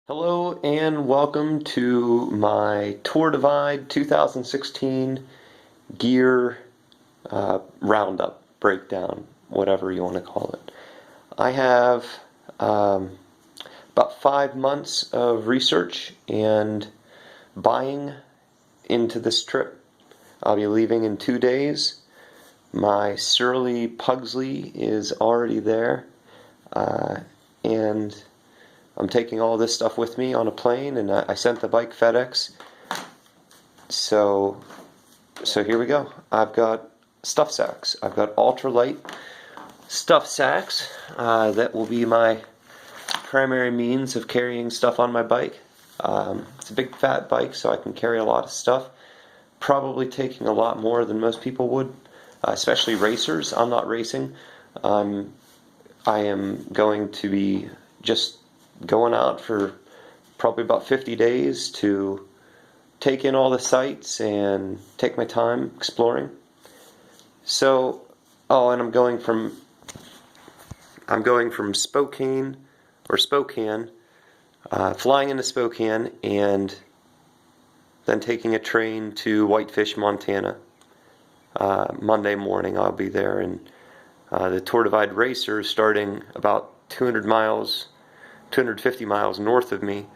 Hello and welcome to my Tour Divide 2016 gear roundup, breakdown, whatever you want to call it. I have about 5 months of research and buying into this trip. I'll be leaving in 2 days. My surly Pugsley is already there, and I'm taking all this stuff with me on a plane, and I sent the bike FedEx. So here we go. I've got stuff sacks. I've got ultralight stuff sacks that will be my primary means of carrying stuff on my bike. It's a big fat bike, so I can carry a lot of stuff. Probably taking a lot more than most people would, especially racers. I'm not racing. I am going to be just going out for probably about 50 days to take in all the sights and take my time exploring. So, and I'm going from Spokane, flying into Spokane, and then taking a train to Whitefish, Montana. Monday morning I'll be there, and the Tour Divide racer starting about 250 miles north of me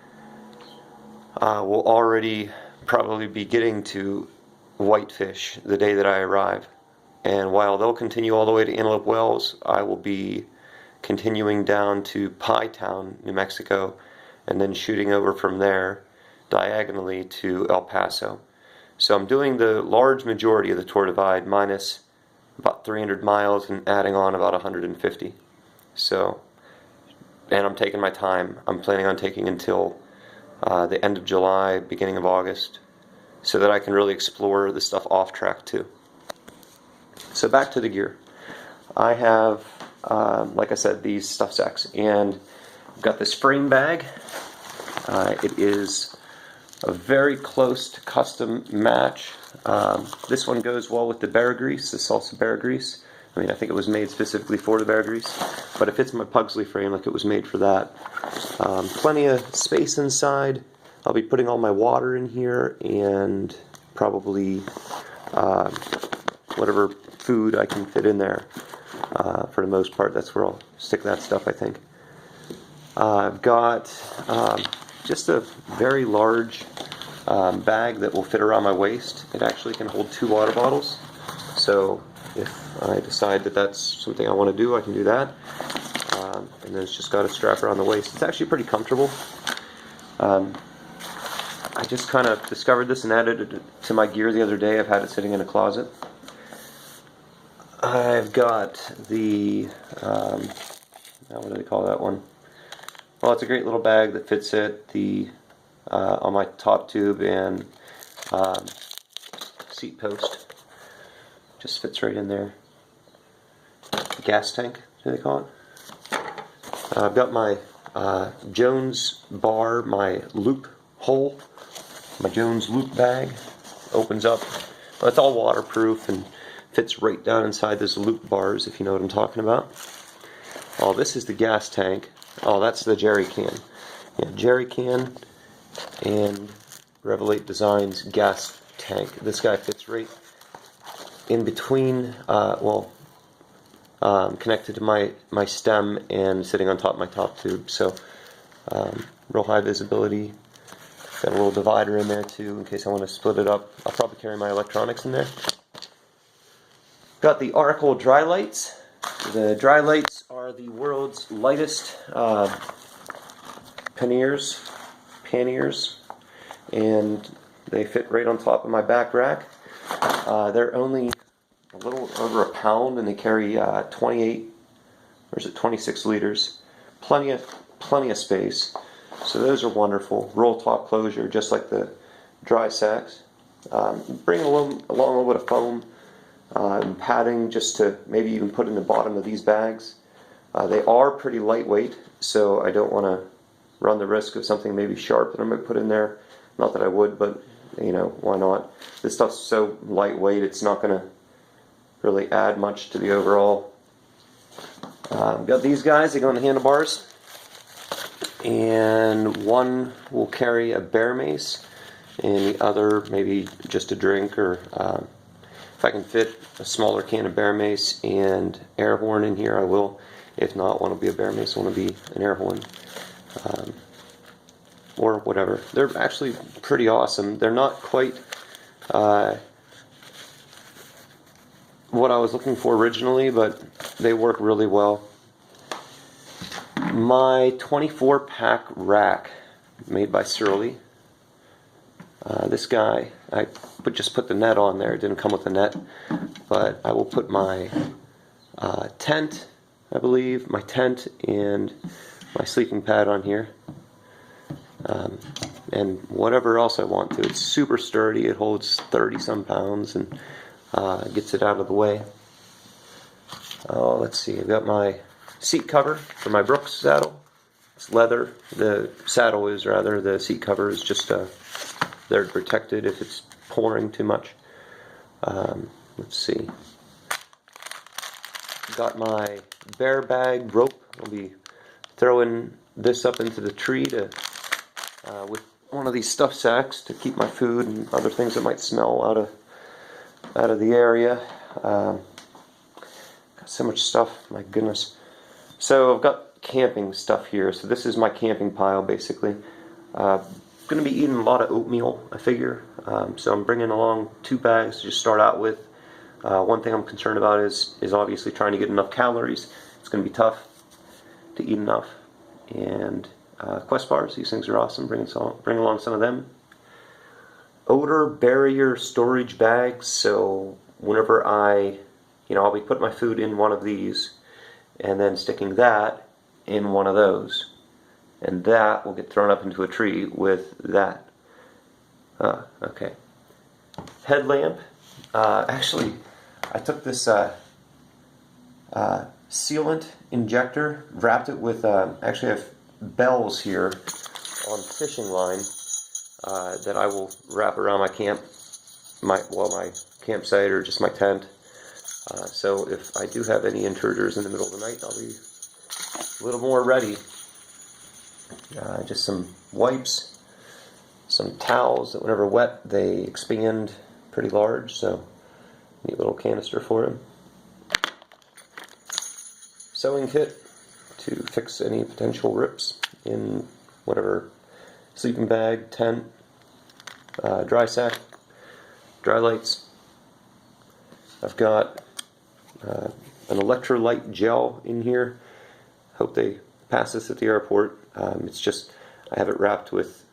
will already probably be getting to Whitefish the day that I arrive. And while they'll continue all the way to Antelope Wells, I will be continuing down to Pie Town, New Mexico, and then shooting over from there diagonally to El Paso. So I'm doing the large majority of the Tour Divide minus about 300 miles and adding on about 150. And I'm taking my time. I'm planning on taking until the end of July, beginning of August, so that I can really explore the stuff off track too. So back to the gear. I have, like I said, these stuff sacks, and I've got this frame bag. It is a very close to custom match. This one goes well with the Bear Grease, the Salsa Bear Grease. I mean, I think it was made specifically for the Bear Grease, but it fits my Pugsley frame like it was made for that. Plenty of space inside. I'll be putting all my water in here, and probably whatever food I can fit in there. For the most part, that's where I'll stick that stuff, I think. I've got just a very large bag that will fit around my waist. It actually can hold 2 water bottles, so if I decide that that's something I want to do, I can do that. And then it's just got a strap around the waist. It's actually pretty comfortable. I just kind of discovered this and added it to my gear the other day. I've had it sitting in a closet. I've got the, what do they call that one? Well, it's a great little bag that fits it on my top tube and seat post. Just fits right in there. Gas tank, do they call it? I've got my Jones bar, my loop hole, my Jones loop bag. Opens up. Well, it's all waterproof and fits right down inside those loop bars, if you know what I'm talking about. Oh, this is the gas tank. Oh, that's the jerry can. Yeah, jerry can and Revelate Designs gas tank. This guy fits right in between, connected to my stem and sitting on top of my top tube. So, real high visibility. Got a little divider in there too, in case I want to split it up. I'll probably carry my electronics in there. Got the Oracle dry lights. The dry lights are the world's lightest panniers, and they fit right on top of my back rack. They're only a little over a pound, and they carry 26 liters. Plenty of space. So those are wonderful. Roll top closure, just like the dry sacks. Bring along a little bit of foam and padding, just to maybe even put in the bottom of these bags. They are pretty lightweight, so I don't want to run the risk of something maybe sharp that I might put in there. Not that I would, but why not? This stuff's so lightweight, it's not going to really add much to the overall. Got these guys, they go on the handlebars. and one will carry a bear mace, and the other maybe just a drink, or if I can fit a smaller can of bear mace and air horn in here, I will. If not, one will be a bear mace, one will be an air horn, or whatever. They're actually pretty awesome. They're not quite what I was looking for originally, but they work really well. My 24-pack rack, made by Surly. This guy, I just put the net on there. It didn't come with the net, but I will put my tent, I believe, my tent and my sleeping pad on here, and whatever else I want to. It's super sturdy. It holds 30-some pounds and gets it out of the way. Oh, let's see. I've got my seat cover for my Brooks saddle. It's leather. The saddle is, rather. The seat cover is just there to protect it if it's pouring too much. Let's see. Got my bear bag rope. I'll be throwing this up into the tree to with one of these stuff sacks to keep my food and other things that might smell out of the area. Got so much stuff, my goodness. So I've got camping stuff here. So this is my camping pile, basically. Going to be eating a lot of oatmeal, I figure. So I'm bringing along 2 bags to just start out with. One thing I'm concerned about is obviously trying to get enough calories. It's going to be tough to eat enough. And Quest bars, these things are awesome. Bring along some of them. Odor barrier storage bags. So whenever I'll be putting my food in one of these and then sticking that in one of those. And that will get thrown up into a tree with that. Okay. Headlamp. Actually, I took this sealant injector, wrapped it with, actually I have bells here on fishing line that I will wrap around my campsite or just my tent. So if I do have any intruders in the middle of the night, I'll be a little more ready. Just some wipes, some towels that whenever wet they expand pretty large, so neat little canister for them. Sewing kit to fix any potential rips in whatever sleeping bag, tent, dry sack, dry lights. I've got an electrolyte gel in here. Hope they pass this at the airport. It's just, I have it wrapped with,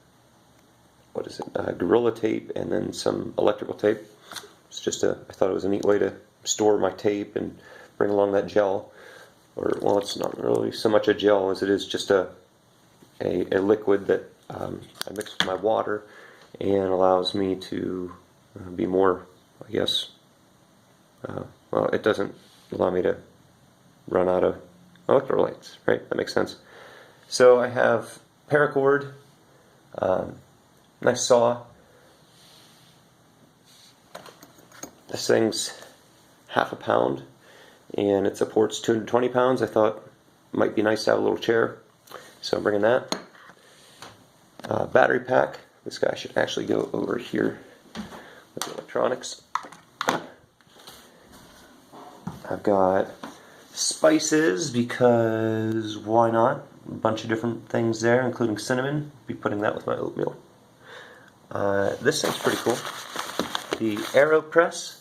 Gorilla tape and then some electrical tape. It's just I thought it was a neat way to store my tape and bring along that gel. Or, well, it's not really so much a gel as it is just a liquid that I mix with my water and allows me to be more, I guess, well, it doesn't allow me to run out of electrolytes, right? That makes sense. So I have paracord, nice saw. This thing's half a pound and it supports 220 pounds. I thought it might be nice to have a little chair, so I'm bringing that. Battery pack. This guy should actually go over here with the electronics. I've got spices because why not? A bunch of different things there, including cinnamon. Be putting that with my oatmeal. This thing's pretty cool. The AeroPress.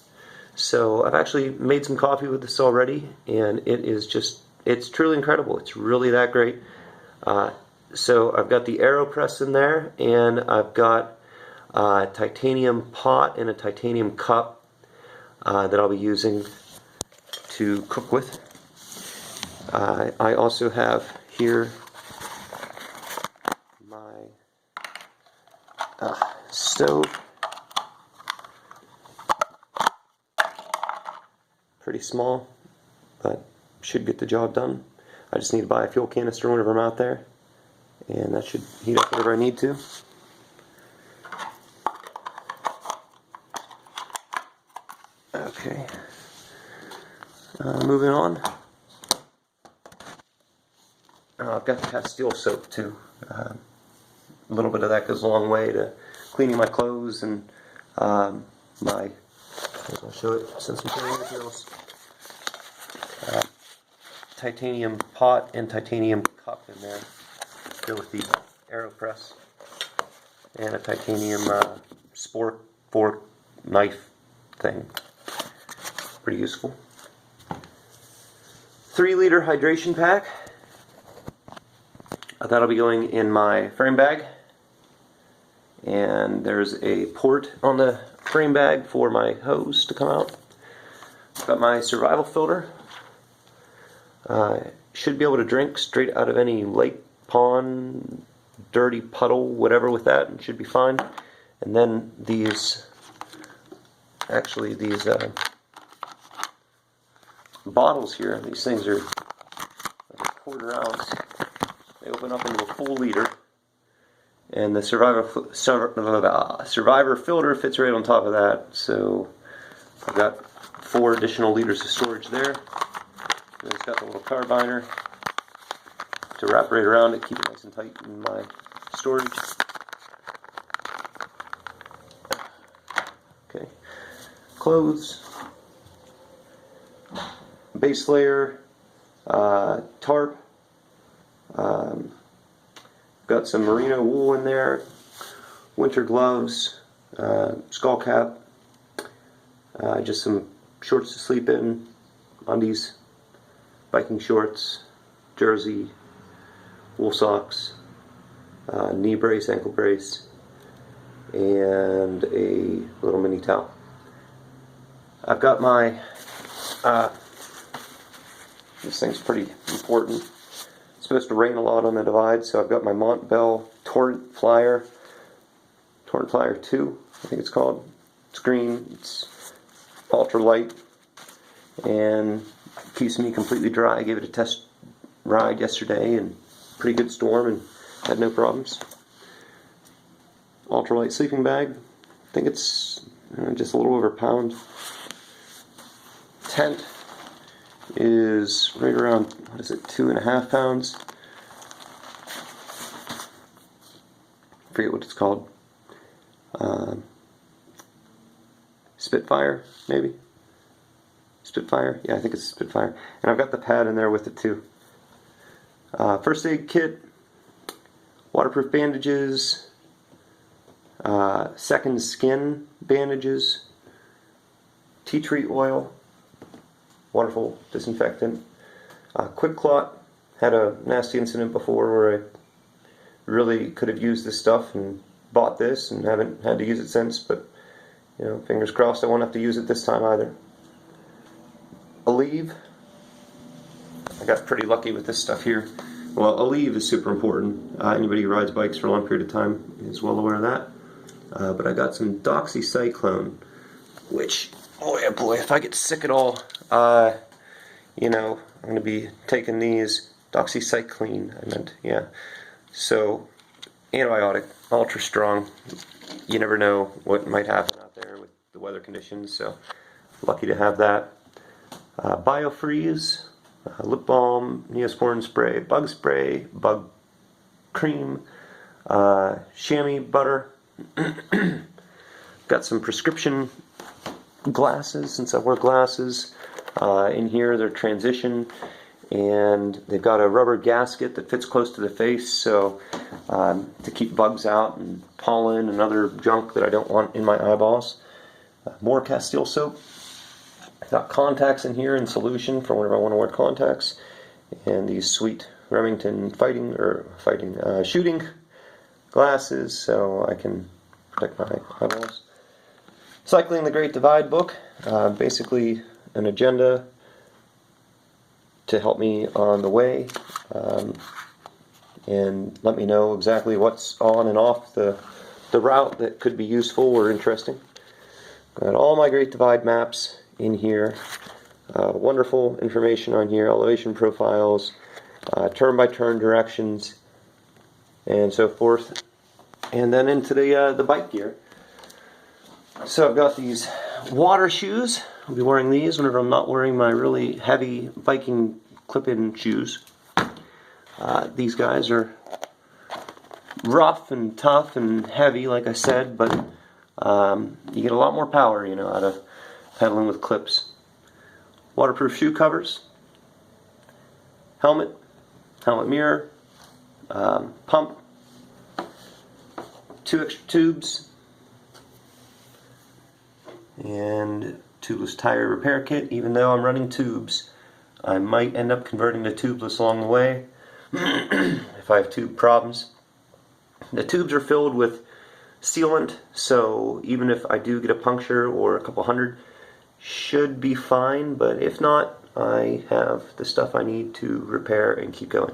So I've actually made some coffee with this already, and it's truly incredible. It's really that great. So I've got the AeroPress in there, and I've got a titanium pot and a titanium cup that I'll be using to cook with. I also have here my stove. Pretty small, but should get the job done. I just need to buy a fuel canister whenever I'm out there, and that should heat up whatever I need to. Okay, moving on. I've got the Castile soap too. A little bit of that goes a long way to cleaning my clothes and my. I'll show it since I'm showing anything else. Titanium pot and titanium cup in there. Go with the AeroPress. And a titanium spork, fork, knife thing. Pretty useful. 3-liter hydration pack. That'll be going in my frame bag. And there's a port on the frame bag for my hose to come out. Got my survival filter. Should be able to drink straight out of any lake, pond, dirty puddle, whatever with that, and should be fine. And then these bottles here, these things are like a quarter ounce. They open up into a full liter. And the Survivor filter fits right on top of that. So I've got 4 additional liters of storage there. And it's got the little carbiner to wrap right around it, keep it nice and tight in my storage. Okay, clothes, base layer, tarp. Got some merino wool in there, winter gloves, skull cap, just some shorts to sleep in, undies, biking shorts, jersey, wool socks, knee brace, ankle brace, and a little mini towel. I've got my, this thing's pretty important. It's supposed to rain a lot on the divide, so I've got my Montbell Torrent Flyer 2, I think it's called. It's green, it's ultra light, and keeps me completely dry. I gave it a test ride yesterday, and pretty good storm, and had no problems. Ultralight sleeping bag. I think it's just a little over a pound. Tent is right around, 2.5 pounds. I forget what it's called. Spitfire, maybe? Spitfire? Yeah, I think it's Spitfire. And I've got the pad in there with it too. First aid kit, waterproof bandages, second skin bandages, tea tree oil, wonderful disinfectant, quick clot. Had a nasty incident before where I really could have used this stuff and bought this and haven't had to use it since, but fingers crossed I won't have to use it this time either. Aleve. I got pretty lucky with this stuff here. Well, Aleve is super important. Anybody who rides bikes for a long period of time is well aware of that. But I got some doxycycline, which, oh boy, if I get sick at all, I'm going to be taking these. Doxycycline, I meant, yeah. So, antibiotic, ultra strong. You never know what might happen out there with the weather conditions, so lucky to have that. Biofreeze, lip balm, Neosporin spray, bug cream, chamois butter. Got some prescription glasses, since I wear glasses. In here, they're transition, and they've got a rubber gasket that fits close to the face, so to keep bugs out and pollen and other junk that I don't want in my eyeballs. More Castile soap. Got contacts in here in solution for whenever I want to wear contacts, and these sweet Remington shooting glasses so I can protect my eyeballs. Cycling the Great Divide book, basically an agenda to help me on the way and let me know exactly what's on and off the route that could be useful or interesting. Got all my Great Divide maps in here. Wonderful information on here, elevation profiles, turn-by-turn directions, and so forth. And then into the bike gear. So I've got these water shoes. I'll be wearing these whenever I'm not wearing my really heavy biking clip-in shoes. These guys are rough and tough and heavy, like I said, but you get a lot more power, you know, out of pedaling with clips. Waterproof shoe covers, helmet mirror, pump, 2 extra tubes, and tubeless tire repair kit. Even though I'm running tubes, I might end up converting to tubeless along the way if I have tube problems. The tubes are filled with sealant, so even if I do get a puncture or a couple hundred, should be fine, but if not, I have the stuff I need to repair and keep going.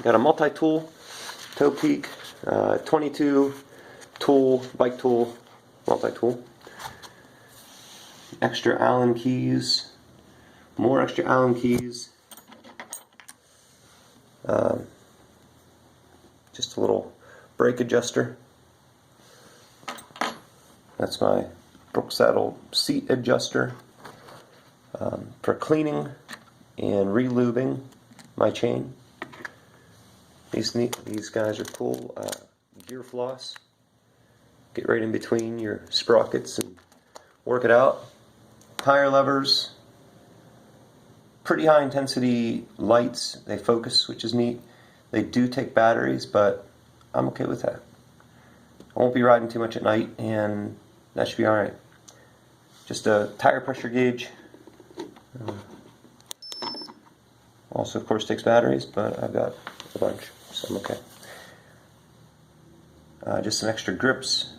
Got a multi-tool, toe peak, 22 tool, bike tool, multi-tool. Extra Allen keys, more extra Allen keys. Just a little brake adjuster. That's my Brook Saddle seat adjuster for cleaning and re-lubing my chain. These guys are cool. Gear floss. Get right in between your sprockets and work it out. Tire levers. Pretty high intensity lights. They focus, which is neat. They do take batteries, but I'm okay with that. I won't be riding too much at night, and that should be alright. Just a tire pressure gauge. Also, of course, takes batteries, but I've got a bunch, so I'm okay. Just some extra grips.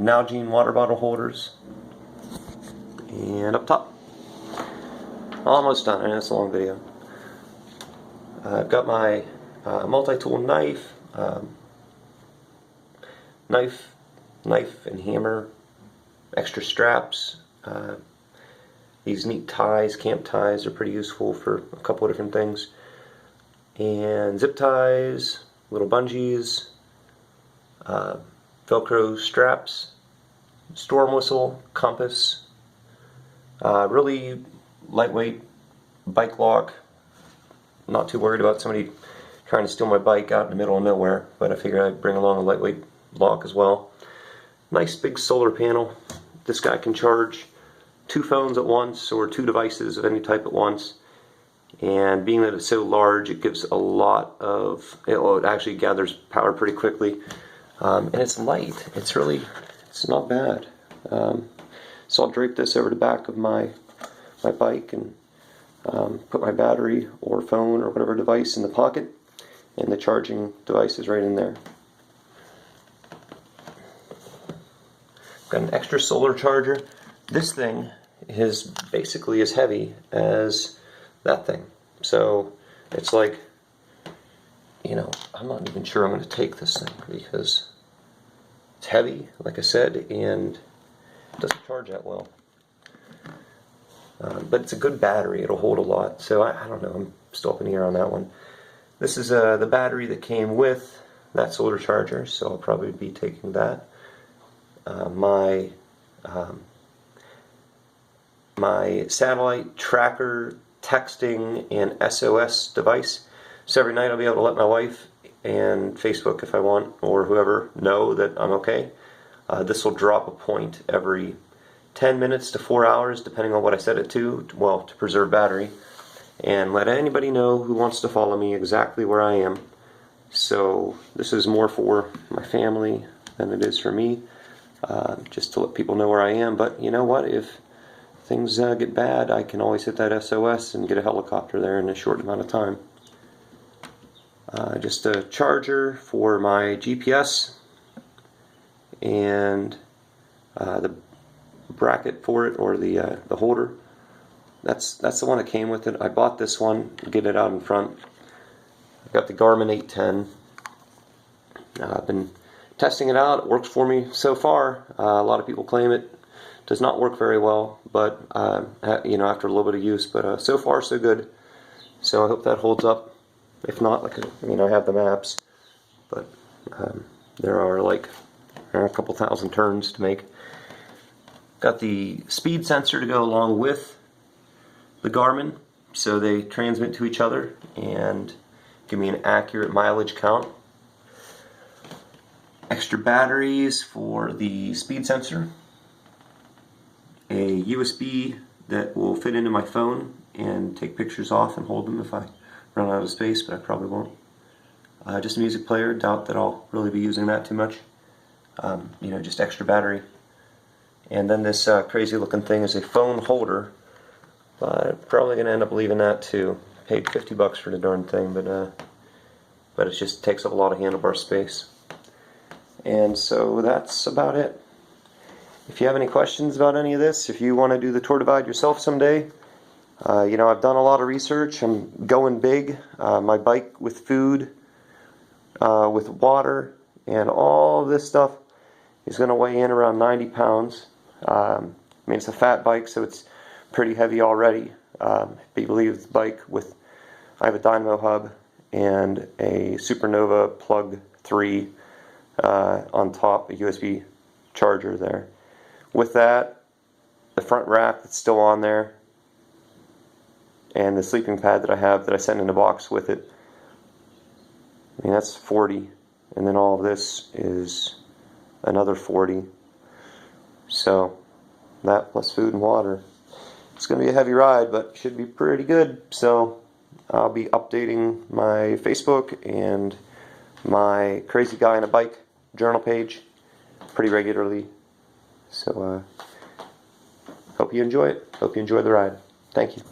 Nalgene water bottle holders. And up top. Almost done, and it's a long video. I've got my multi-tool knife, knife and hammer, extra straps. These neat ties, camp ties, are pretty useful for a couple of different things. And zip ties, little bungees, Velcro straps, storm whistle, compass, really lightweight bike lock. Not too worried about somebody trying to steal my bike out in the middle of nowhere, but I figured I'd bring along a lightweight lock as well. Nice big solar panel. This guy can charge 2 phones at once, or 2 devices of any type at once. And being that it's so large, it gives a lot of, it actually gathers power pretty quickly. And it's light. It's not bad. So I'll drape this over the back of my bike and put my battery or phone or whatever device in the pocket, and the charging device is right in there. Got an extra solar charger. This thing is basically as heavy as that thing. So it's like, you know, I'm not even sure I'm going to take this thing because it's heavy, like I said, and it doesn't charge that well. But it's a good battery. It'll hold a lot. So I don't know. I'm still up in the air on that one. This is the battery that came with that solar charger, so I'll probably be taking that. My satellite tracker, texting, and SOS device. So every night I'll be able to let my wife and Facebook, if I want, or whoever, know that I'm okay. This will drop a point every 10 minutes to 4 hours, depending on what I set it to, well, to preserve battery, and let anybody know who wants to follow me exactly where I am. So this is more for my family than it is for me, just to let people know where I am. But you know what, if things get bad, I can always hit that SOS and get a helicopter there in a short amount of time. Just a charger for my GPS, and the bracket for it, or the holder. That's the one that came with it. I bought this one to get it out in front. I've got the Garmin 810. I've been testing it out. It works for me so far. A lot of people claim it does not work very well, but you know, after a little bit of use. But so far so good. So I hope that holds up. If not, like, I mean, I have the maps, but there are like a couple thousand turns to make. Got the speed sensor to go along with the Garmin so they transmit to each other and give me an accurate mileage count. Extra batteries for the speed sensor. A USB that will fit into my phone and take pictures off and hold them if I run out of space, but I probably won't. Just a music player. Doubt that I'll really be using that too much. You know, just extra battery. And then this crazy looking thing is a phone holder. But I'm probably going to end up leaving that too. Paid 50 bucks for the darn thing, but it just takes up a lot of handlebar space. And so that's about it. If you have any questions about any of this, if you want to do the Tour Divide yourself someday, you know, I've done a lot of research. I'm going big. My bike with food, with water, and all of this stuff is going to weigh in around 90 pounds. I mean, it's a fat bike, so it's pretty heavy already. I believe the bike with, I have a dynamo hub and a Supernova plug 3 on top, a USB charger there. With that, the front rack that's still on there, and the sleeping pad that I have that I sent in a box with it, I mean, that's 40, and then all of this is another 40. So that plus food and water. It's going to be a heavy ride, but should be pretty good. So I'll be updating my Facebook and my Crazy Guy on a Bike journal page pretty regularly. So hope you enjoy it. Hope you enjoy the ride. Thank you.